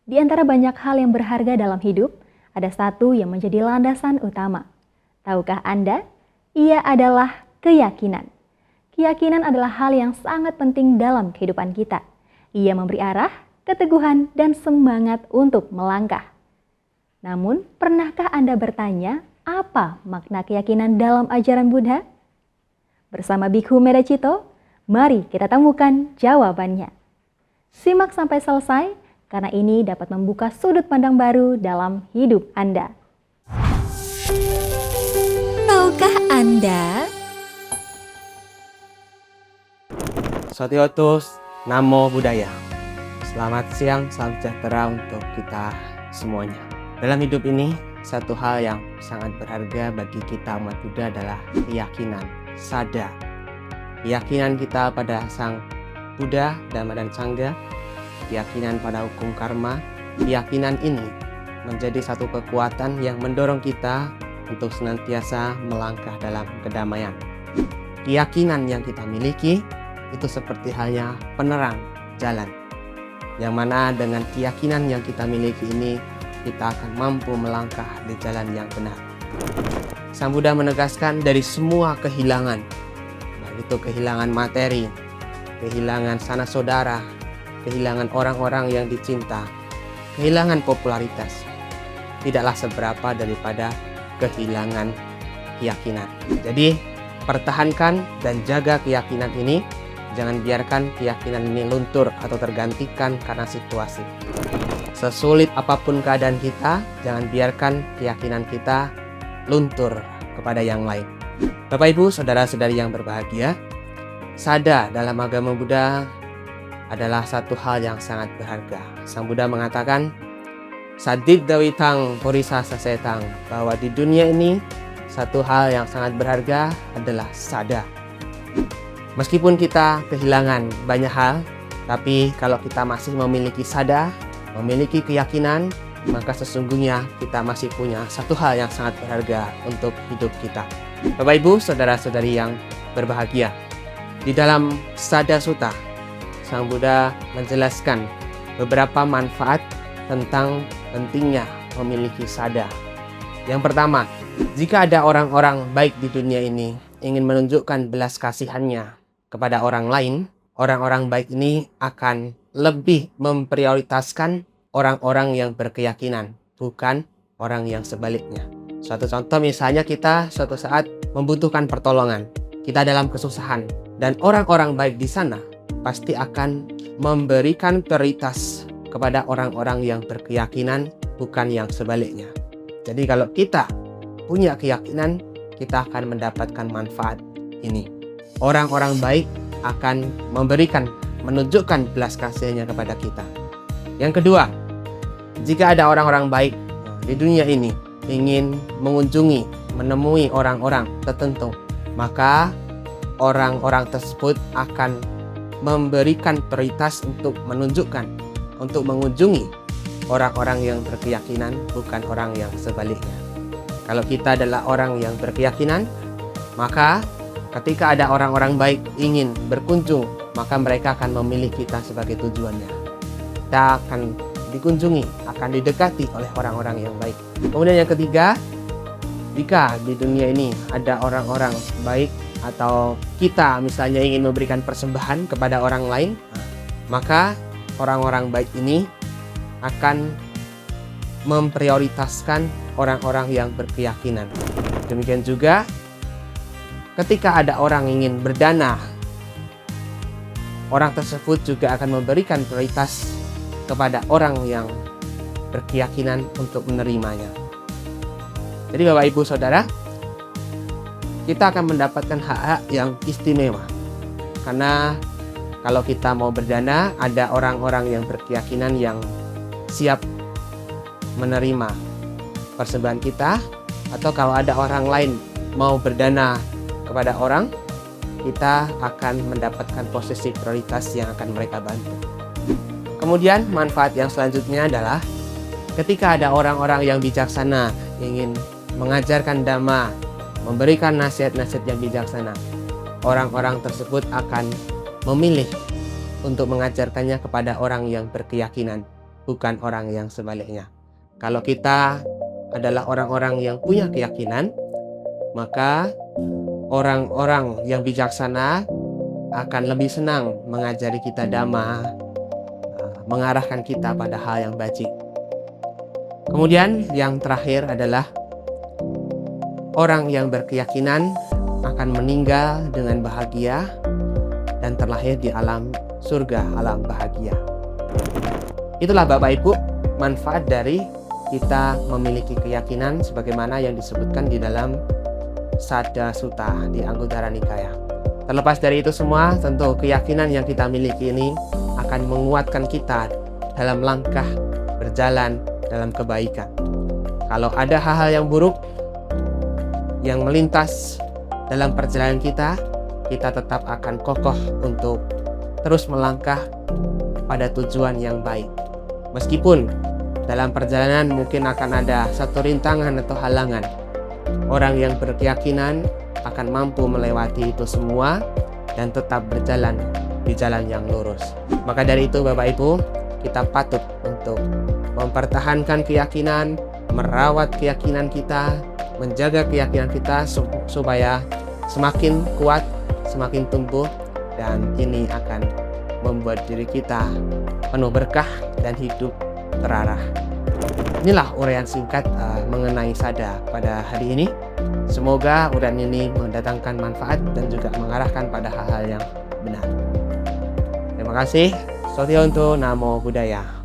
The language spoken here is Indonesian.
Di antara banyak hal yang berharga dalam hidup, ada satu yang menjadi landasan utama. Tahukah Anda? Ia adalah keyakinan. Keyakinan adalah hal yang sangat penting dalam kehidupan kita. Ia memberi arah, keteguhan, dan semangat untuk melangkah. Namun, pernahkah Anda bertanya apa makna keyakinan dalam ajaran Buddha? Bersama Bikhu Medacito, mari kita temukan jawabannya. Simak sampai selesai, karena ini dapat membuka sudut pandang baru dalam hidup Anda. Tahukah Anda? Satyotos, Namo Buddhaya. Selamat siang, salam sejahtera untuk kita semuanya. Dalam hidup ini, satu hal yang sangat berharga bagi kita umat Buddha adalah keyakinan, sada. Keyakinan kita pada Sang Buddha, Dhamma dan Sangha, keyakinan pada hukum karma. Keyakinan ini menjadi satu kekuatan yang mendorong kita untuk senantiasa melangkah dalam kedamaian. Keyakinan yang kita miliki itu seperti halnya penerang jalan, yang mana dengan keyakinan yang kita miliki ini kita akan mampu melangkah di jalan yang benar. Sang Buddha menegaskan dari semua kehilangan, baik itu kehilangan materi, kehilangan sanak saudara, kehilangan orang-orang yang dicinta, kehilangan popularitas, tidaklah seberapa daripada kehilangan keyakinan. Jadi, pertahankan dan jaga keyakinan ini. Jangan biarkan keyakinan ini luntur atau tergantikan karena situasi. Sesulit apapun keadaan kita, jangan biarkan keyakinan kita luntur kepada yang lain. Bapak Ibu, saudara-saudari yang berbahagia, sada dalam agama Buddha adalah satu hal yang sangat berharga. Sang Buddha mengatakan, Sadidawitang Porisa Sasetang, bahwa di dunia ini satu hal yang sangat berharga adalah sada. Meskipun kita kehilangan banyak hal, tapi kalau kita masih memiliki sada, memiliki keyakinan, maka sesungguhnya kita masih punya satu hal yang sangat berharga untuk hidup kita. Bapak Ibu, saudara-saudari yang berbahagia, di dalam Sada Sutta, Sang Buddha menjelaskan beberapa manfaat tentang pentingnya memiliki sada. Yang pertama, jika ada orang-orang baik di dunia ini ingin menunjukkan belas kasihannya kepada orang lain, orang-orang baik ini akan lebih memprioritaskan orang-orang yang berkeyakinan, bukan orang yang sebaliknya. Suatu contoh misalnya kita suatu saat membutuhkan pertolongan, kita dalam kesusahan, dan orang-orang baik di sana pasti akan memberikan prioritas kepada orang-orang yang berkeyakinan, bukan yang sebaliknya. Jadi kalau kita punya keyakinan, kita akan mendapatkan manfaat ini. Orang-orang baik akan menunjukkan belas kasihnya kepada kita. Yang kedua, jika ada orang-orang baik di dunia ini ingin menemui orang-orang tertentu, maka orang-orang tersebut akan memberikan prioritas untuk mengunjungi orang-orang yang berkeyakinan, bukan orang yang sebaliknya. Kalau kita adalah orang yang berkeyakinan, maka ketika ada orang-orang baik ingin berkunjung, maka mereka akan memilih kita sebagai tujuannya. Kita akan dikunjungi, akan didekati oleh orang-orang yang baik. Kemudian yang ketiga, jika di dunia ini ada orang-orang baik atau kita misalnya ingin memberikan persembahan kepada orang lain, maka orang-orang baik ini akan memprioritaskan orang-orang yang berkeyakinan. Demikian juga ketika ada orang ingin berdana, orang tersebut juga akan memberikan prioritas kepada orang yang berkeyakinan untuk menerimanya. Jadi Bapak Ibu Saudara, kita akan mendapatkan hak-hak yang istimewa. Karena kalau kita mau berdana, ada orang-orang yang berkeyakinan yang siap menerima persembahan kita, atau kalau ada orang lain mau berdana kepada orang, kita akan mendapatkan posisi prioritas yang akan mereka bantu. Kemudian manfaat yang selanjutnya adalah ketika ada orang-orang yang bijaksana ingin mengajarkan dhamma, memberikan nasihat-nasihat yang bijaksana, orang-orang tersebut akan memilih untuk mengajarkannya kepada orang yang berkeyakinan, bukan orang yang sebaliknya. Kalau kita adalah orang-orang yang punya keyakinan, maka orang-orang yang bijaksana akan lebih senang mengajari kita dhamma, mengarahkan kita pada hal yang baik. Kemudian yang terakhir adalah orang yang berkeyakinan akan meninggal dengan bahagia dan terlahir di alam surga, alam bahagia. Itulah Bapak Ibu manfaat dari kita memiliki keyakinan sebagaimana yang disebutkan di dalam Sada Sutta di Anguttara Nikaya. Terlepas dari itu semua, tentu keyakinan yang kita miliki ini akan menguatkan kita dalam langkah berjalan dalam kebaikan. Kalau ada hal-hal yang buruk yang melintas dalam perjalanan kita tetap akan kokoh untuk terus melangkah pada tujuan yang baik. Meskipun dalam perjalanan mungkin akan ada satu rintangan atau halangan, orang yang berkeyakinan akan mampu melewati itu semua dan tetap berjalan di jalan yang lurus. Maka dari itu Bapak Ibu, kita patut untuk mempertahankan keyakinan, merawat keyakinan kita, menjaga keyakinan kita supaya semakin kuat, semakin tumbuh, dan ini akan membuat diri kita penuh berkah dan hidup terarah. Inilah uraian singkat mengenai Sada pada hari ini. Semoga uraian ini mendatangkan manfaat dan juga mengarahkan pada hal-hal yang benar. Terima kasih. Sotyo untuk Namo Buddhaya.